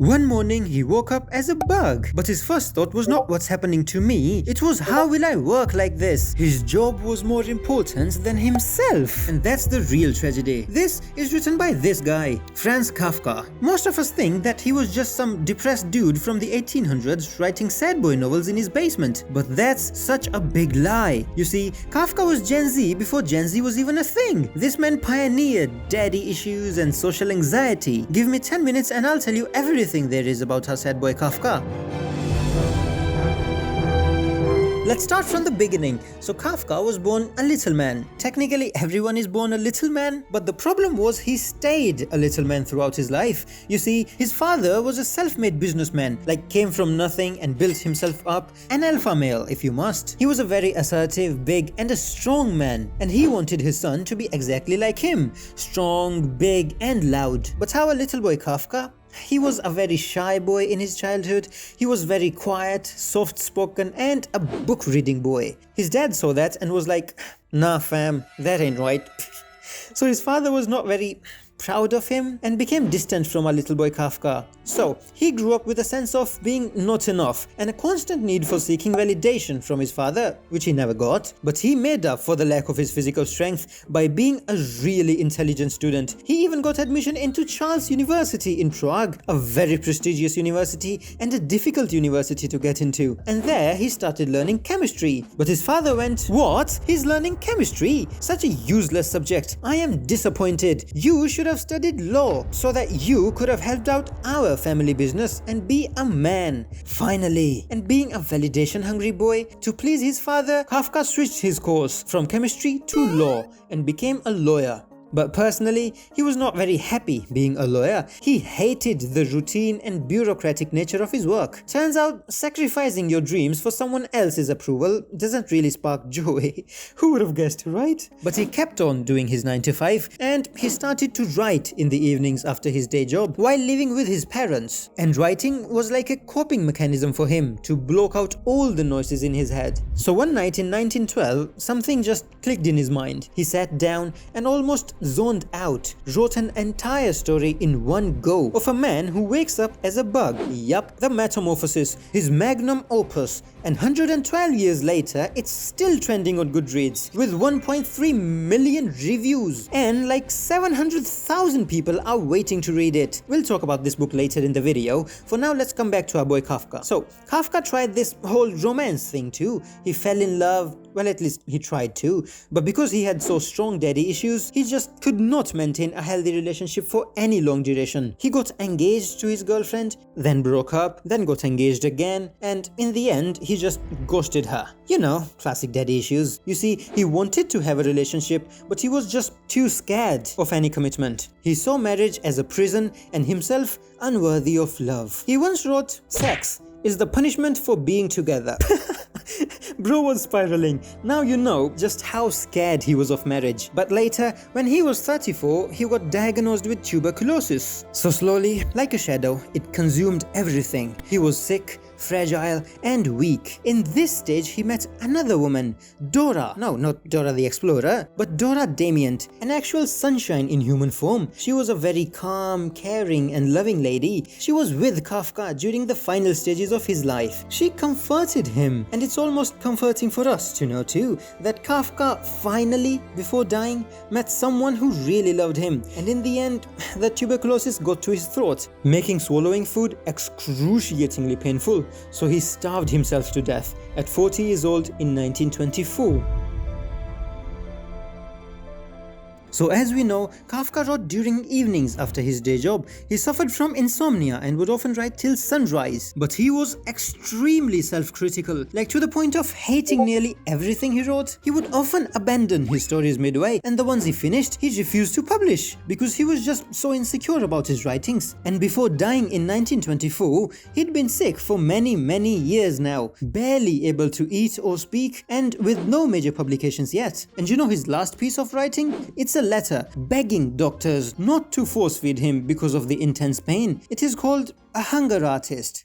One morning he woke up as a bug, but his first thought was not what's happening to me, it was how will I work like this? His job was more important than himself, and that's the real tragedy. This is written by this guy, Franz Kafka. Most of us think that he was just some depressed dude from the 1800s writing sad boy novels in his basement, but that's such a big lie. You see, Kafka was Gen Z before Gen Z was even a thing. This man pioneered daddy issues and social anxiety. Give me 10 minutes and I'll tell you everything there is about our sad boy Kafka. Let's start from the beginning. So Kafka was born a little man. Technically everyone is born a little man, but the problem was he stayed a little man throughout his life. You see, his father was a self-made businessman, like came from nothing and built himself up, an alpha male if you must. He was a very assertive, big and a strong man, and he wanted his son to be exactly like him, strong, big and loud. But how a little boy Kafka? He was a very shy boy in his childhood. He was very quiet, soft-spoken and a book-reading boy. His dad saw that and was like, "Nah fam, that ain't right." So his father was not very proud of him and became distant from our little boy Kafka. So he grew up with a sense of being not enough and a constant need for seeking validation from his father, which he never got. But he made up for the lack of his physical strength by being a really intelligent student. He even got admission into Charles University in Prague, a very prestigious university and a difficult university to get into. And there he started learning chemistry. But his father went, "What? He's learning chemistry? Such a useless subject. I am disappointed. You should have studied law so that you could have helped out our family business and be a man." Finally, and being a validation hungry boy, to please his father, Kafka switched his course from chemistry to law and became a lawyer. But personally, he was not very happy being a lawyer. He hated the routine and bureaucratic nature of his work. Turns out, sacrificing your dreams for someone else's approval doesn't really spark joy. Who would have guessed, right? But he kept on doing his 9 to 5 and he started to write in the evenings after his day job while living with his parents. And writing was like a coping mechanism for him to block out all the noises in his head. So one night in 1912, something just clicked in his mind. He sat down and almost zoned out, wrote an entire story in one go of a man who wakes up as a bug. Yup, the Metamorphosis, his magnum opus, and 112 years later it's still trending on Goodreads with 1.3 million reviews and like 700,000 people are waiting to read it. We'll talk about this book later in the video. For now, let's come back to our boy Kafka. So Kafka tried this whole romance thing too. He fell in love. Well, at least he tried to, but because he had so strong daddy issues, he just could not maintain a healthy relationship for any long duration. He got engaged to his girlfriend, then broke up, then got engaged again, and in the end, he just ghosted her. You know, classic daddy issues. You see, he wanted to have a relationship, but he was just too scared of any commitment. He saw marriage as a prison and himself unworthy of love. He once wrote, "Sex is the punishment for being together." Bro was spiraling. Now you know just how scared he was of marriage. But later, when he was 34, he got diagnosed with tuberculosis. So slowly, like a shadow, it consumed everything. He was sick, fragile and weak. In this stage, he met another woman, Dora. No, not Dora the Explorer, but Dora Damient, an actual sunshine in human form. She was a very calm, caring and loving lady. She was with Kafka during the final stages of his life. She comforted him, and it's almost comforting for us to know too that Kafka finally, before dying, met someone who really loved him. And in the end, the tuberculosis got to his throat, making swallowing food excruciatingly painful. So he starved himself to death at 40 years old in 1924. So as we know, Kafka wrote during evenings after his day job. He suffered from insomnia and would often write till sunrise. But he was extremely self-critical, like to the point of hating nearly everything he wrote. He would often abandon his stories midway, and the ones he finished, he refused to publish because he was just so insecure about his writings. And before dying in 1924, he'd been sick for many years now, barely able to eat or speak, and with no major publications yet. And you know his last piece of writing? It's a letter begging doctors not to force-feed him because of the intense pain. It is called A Hunger Artist.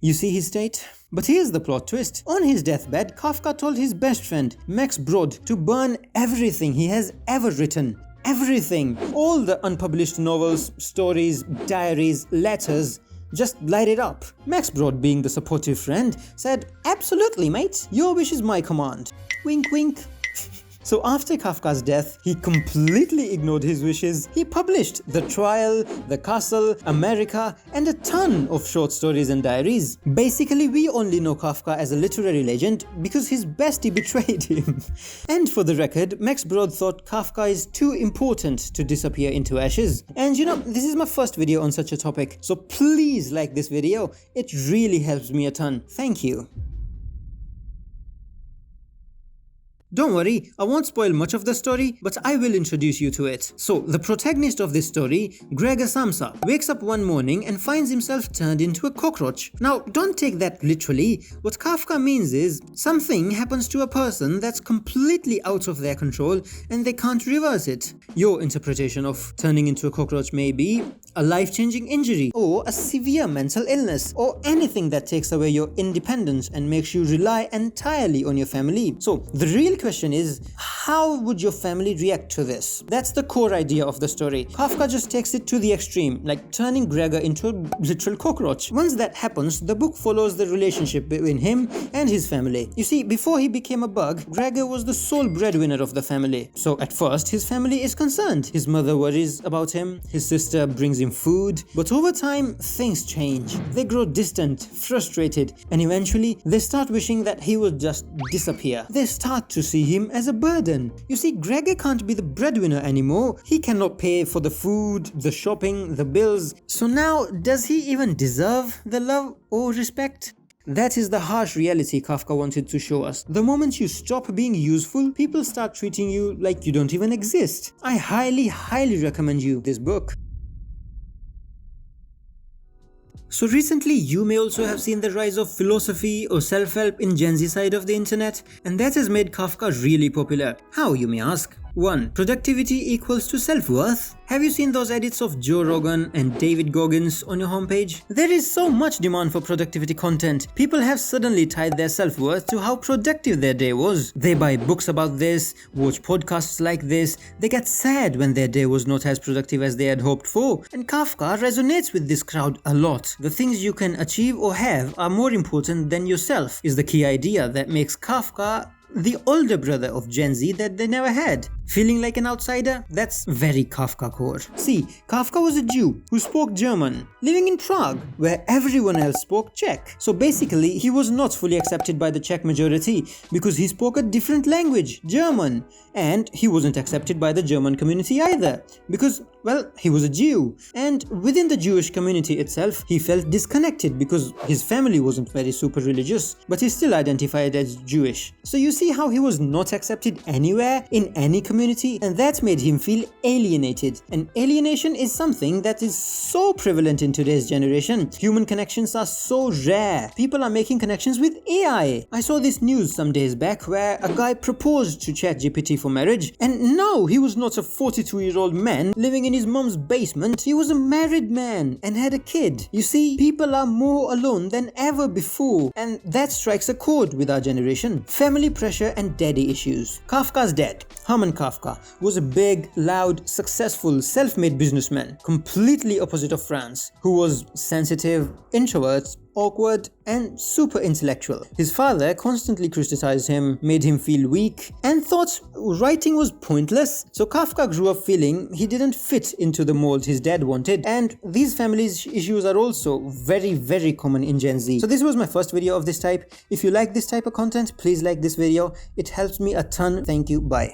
You see his state? But here's the plot twist. On his deathbed, Kafka told his best friend, Max Brod, to burn everything he has ever written. Everything. All the unpublished novels, stories, diaries, letters. Just light it up. Max Brod, being the supportive friend, said, "Absolutely, mate. Your wish is my command." Wink, wink. So after Kafka's death, he completely ignored his wishes. He published The Trial, The Castle, America, and a ton of short stories and diaries. Basically, we only know Kafka as a literary legend because his bestie betrayed him. And for the record, Max Brod thought Kafka is too important to disappear into ashes. And this is my first video on such a topic, so please like this video. It really helps me a ton. Thank you. Don't worry, I won't spoil much of the story, but I will introduce you to it. So, the protagonist of this story, Gregor Samsa, wakes up one morning and finds himself turned into a cockroach. Now, don't take that literally. What Kafka means is, something happens to a person that's completely out of their control and they can't reverse it. Your interpretation of turning into a cockroach may be a life-changing injury, or a severe mental illness, or anything that takes away your independence and makes you rely entirely on your family. So, the real question is, how would your family react to this? That's the core idea of the story. Kafka just takes it to the extreme, like turning Gregor into a literal cockroach. Once that happens, the book follows the relationship between him and his family. You see, before he became a bug, Gregor was the sole breadwinner of the family. So at first, his family is concerned. His mother worries about him, his sister brings him food, but over time, things change. They grow distant, frustrated, and eventually, they start wishing that he would just disappear. They start to see him as a burden. You see, Gregor can't be the breadwinner anymore. He cannot pay for the food, the shopping, the bills. So now, does he even deserve the love or respect? That is the harsh reality Kafka wanted to show us. The moment you stop being useful, people start treating you like you don't even exist. I highly recommend you this book. So recently, you may also have seen the rise of philosophy or self-help in Gen Z side of the internet, and that has made Kafka really popular. How, you may ask? 1. Productivity equals to self-worth. Have you seen those edits of Joe Rogan and David Goggins on your homepage? There is so much demand for productivity content. People have suddenly tied their self-worth to how productive their day was. They buy books about this, watch podcasts like this. They get sad when their day was not as productive as they had hoped for. And Kafka resonates with this crowd a lot. The things you can achieve or have are more important than yourself, is the key idea that makes Kafka the older brother of Gen Z that they never had. Feeling like an outsider? That's very Kafka core. See, Kafka was a Jew who spoke German, living in Prague, where everyone else spoke Czech. So basically, he was not fully accepted by the Czech majority because he spoke a different language, German. And he wasn't accepted by the German community either because, well, he was a Jew. And within the Jewish community itself, he felt disconnected because his family wasn't very super religious, but he still identified as Jewish. So you see how he was not accepted anywhere in any community, and that made him feel alienated. And alienation is something that is so prevalent in today's generation. Human connections are so rare. People are making connections with AI. I saw this news some days back where a guy proposed to ChatGPT for marriage, and no, he was not a 42-year-old man living in his mom's basement. He was a married man and had a kid. You see, people are more alone than ever before, and that strikes a chord with our generation. Family pressure and daddy issues. Kafka's dad, Hermann Kafka, was a big, loud, successful, self-made businessman, completely opposite of Franz, who was sensitive, introvert, awkward, and super intellectual. His father constantly criticized him, made him feel weak, and thought writing was pointless. So Kafka grew up feeling he didn't fit into the mold his dad wanted, and these family issues are also very common in Gen Z. So this was my first video of this type. If you like this type of content, please like this video. It helps me a ton. Thank you. Bye.